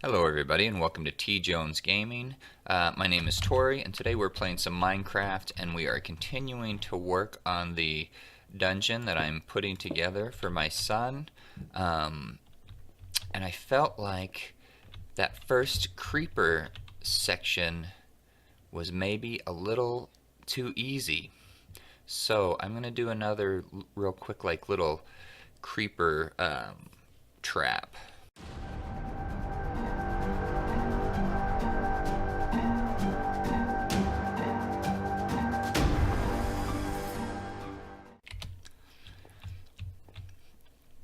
Hello everybody and welcome to TJonesGaming. My name is Tori and today we're playing some Minecraft and we are continuing to work on the dungeon that I'm putting together for my son. And I felt like that first creeper section was maybe a little too easy. So I'm going to do another real quick little creeper trap.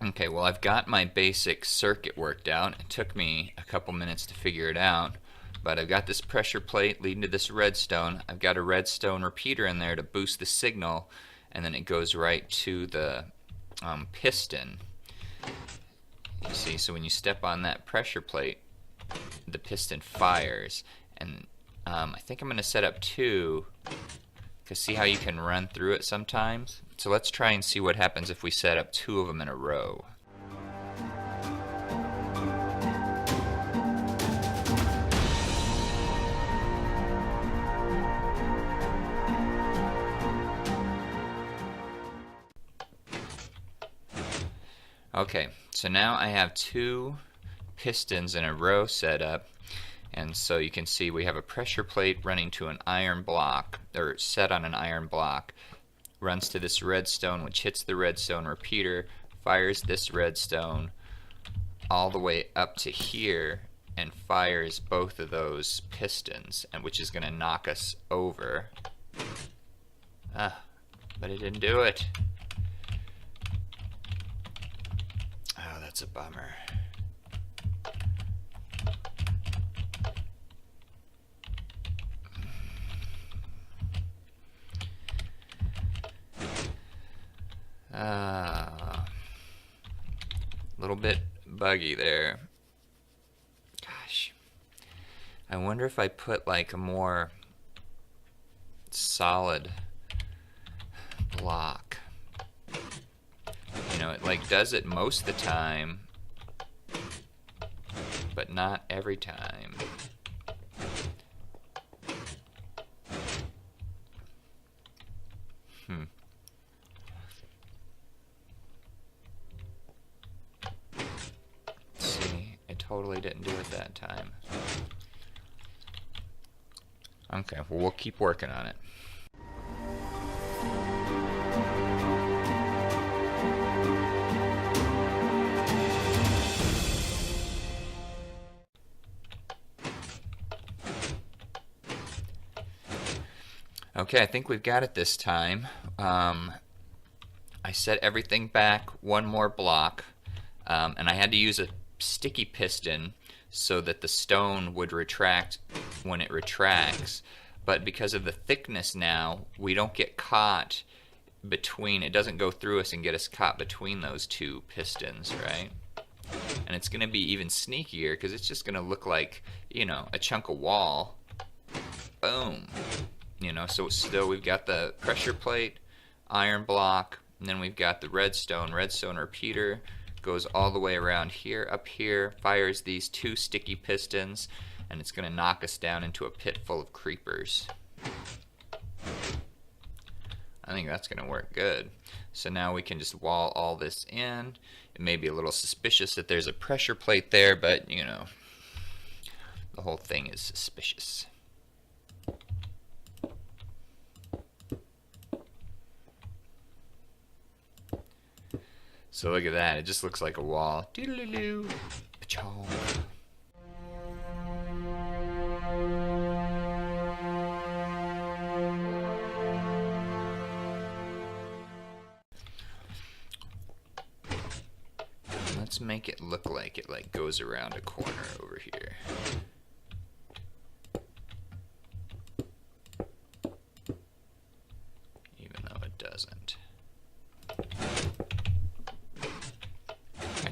Okay, well I've got my basic circuit worked out. It took me a couple minutes to figure it out, but I've got this pressure plate leading to this redstone. I've got a redstone repeater in there to boost the signal, and then it goes right to the piston. You see, so when you step on that pressure plate, the piston fires, and I think I'm going to set up two, because see how you can run through it sometimes? So let's try and see what happens if we set up two of them in a row. Okay, so now I have two pistons in a row set up, and so you can see we have a pressure plate running to an iron block, or set on an iron block, runs to this redstone, which hits the redstone repeater, fires this redstone all the way up to here, and fires both of those pistons, and which is going to knock us over. But it didn't do it. Oh, that's a bummer. A little bit buggy there. Gosh. I wonder if I put like a more solid block. You know, it like does it most of the time, but not every time. See, it totally didn't do it that time. Okay, well we'll keep working on it. Okay, I think we've got it this time. I set everything back one more block, and I had to use a sticky piston so that the stone would retract when it retracts. But because of the thickness now, we don't get caught between, it doesn't go through us and get us caught between those two pistons, right? And it's going to be even sneakier because it's just going to look like, you know, a chunk of wall. Boom. You know, so still we've got the pressure plate, iron block, and then we've got the redstone repeater, goes all the way around here, up here, fires these two sticky pistons, and it's going to knock us down into a pit full of creepers. I think that's going to work good. So now we can just wall all this in. It may be a little suspicious that there's a pressure plate there, but, you know, the whole thing is suspicious. So look at that, it just looks like a wall. Doodle-doo-doo. Pachong. Let's make it look like it goes around a corner over here. Even though it doesn't.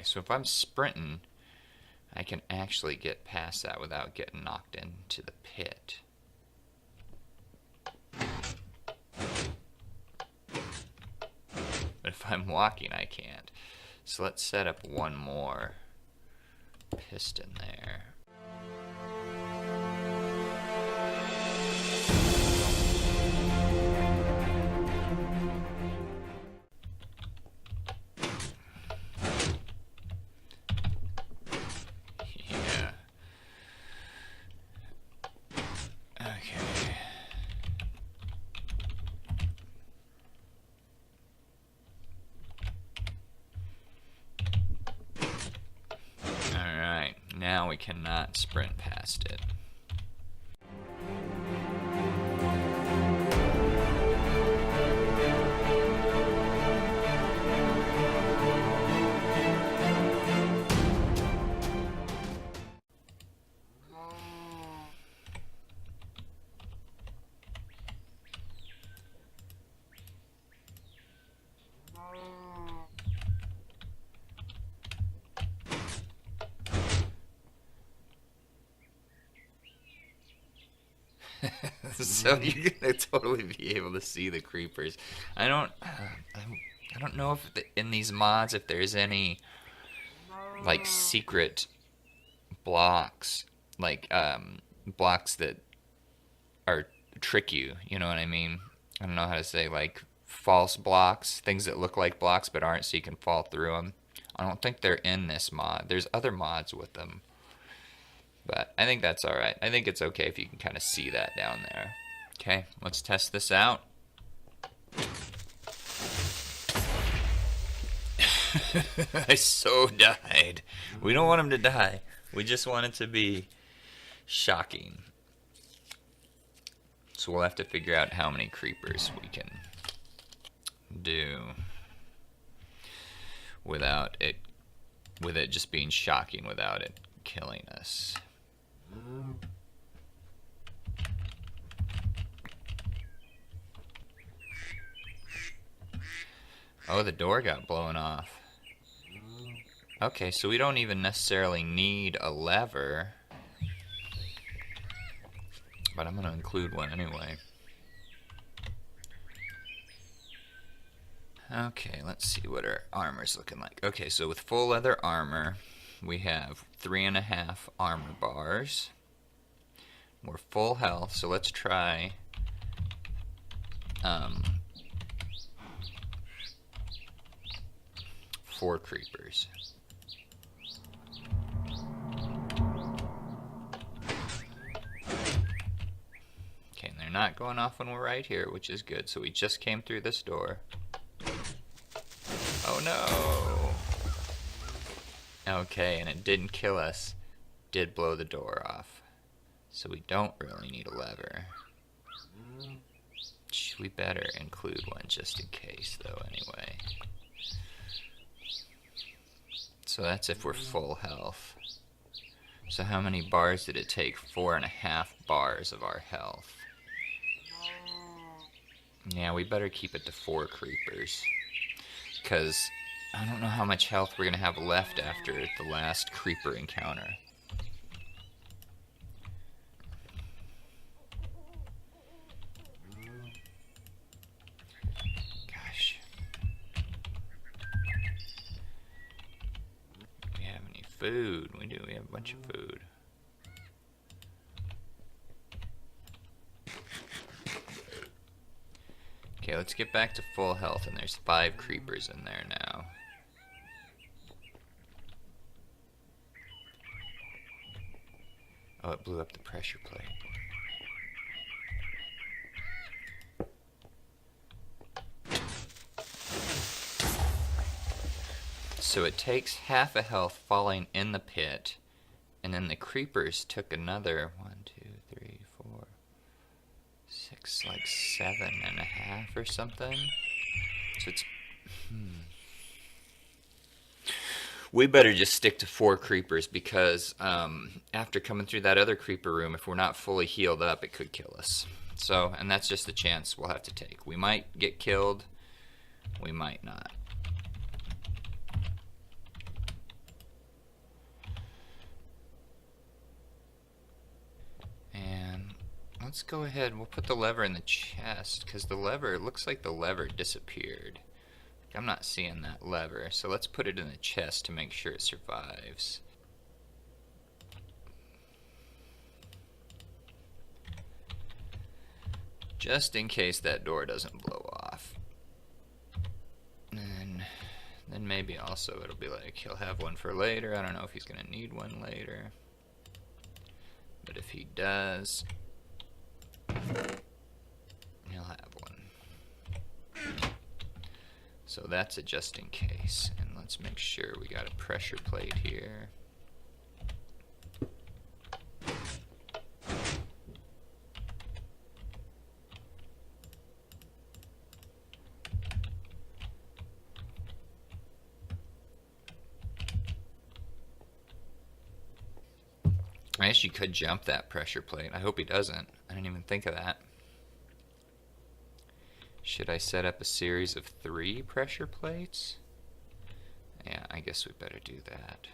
So if I'm sprinting, I can actually get past that without getting knocked into the pit. But if I'm walking, I can't. So let's set up one more piston there. now we cannot sprint past it. So you're gonna totally be able to see the creepers. I don't know if in these mods if there's any like secret blocks, like blocks that are trick you. You know what I mean? I don't know how to say, like false blocks, things that look like blocks but aren't, so you can fall through them. I don't think they're in this mod. There's other mods with them. But I think that's alright. I think it's okay if you can kind of see that down there. Okay, let's test this out. I so died. We don't want him to die. We just want it to be shocking. So we'll have to figure out how many creepers we can do without it, with it just being shocking without it killing us. Oh, the door got blown off. Okay, so we don't even necessarily need a lever, but I'm going to include one anyway. Okay, let's see what our armor's looking like. Okay, so with full leather armor, we have 3.5 armor bars. We're full health, so let's try 4 creepers. Okay, and they're not going off when we're right here, which is good. So we just came through this door. Oh no! Okay, and it didn't kill us. Did blow the door off. So we don't really need a lever. We better include one just in case, though, anyway. So that's if we're full health. So how many bars did it take? 4.5 bars of our health. Yeah, we better keep it to 4 creepers. Because I don't know how much health we're going to have left after the last creeper encounter. Gosh. Do we have any food? We do. We have a bunch of food. Okay, let's get back to full health, and there's 5 creepers in there now. Oh, it blew up the pressure plate. So it takes half a health falling in the pit, and then the creepers took another 1, 2, 3, 4, 6, like 7.5 or something. So it's we better just stick to 4 creepers, because after coming through that other creeper room, if we're not fully healed up, it could kill us. So, and that's just the chance we'll have to take. We might get killed, we might not. And let's go ahead and we'll put the lever in the chest, because the lever, it looks like the lever disappeared. I'm not seeing that lever, so let's put it in the chest to make sure it survives. Just in case that door doesn't blow off. And then maybe also it'll be like he'll have one for later. I don't know if he's going to need one later. But if he does, he'll have one. So that's a just in case. And let's make sure we got a pressure plate here. I guess you could jump that pressure plate. I hope he doesn't. I didn't even think of that. Should I set up a series of 3 pressure plates? Yeah, I guess we better do that.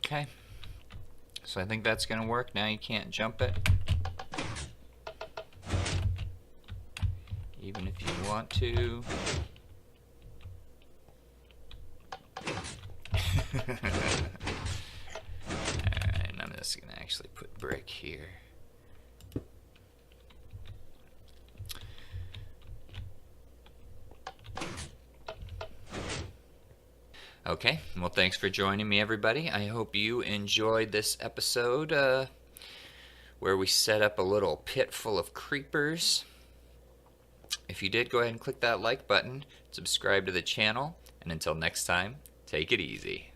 Okay. So I think that's going to work. Now you can't jump it. Even if you want to. Alright, I'm just going to actually put brick here. Okay, well, thanks for joining me, everybody. I hope you enjoyed this episode where we set up a little pit full of creepers. If you did, go ahead and click that like button, subscribe to the channel, and until next time, take it easy.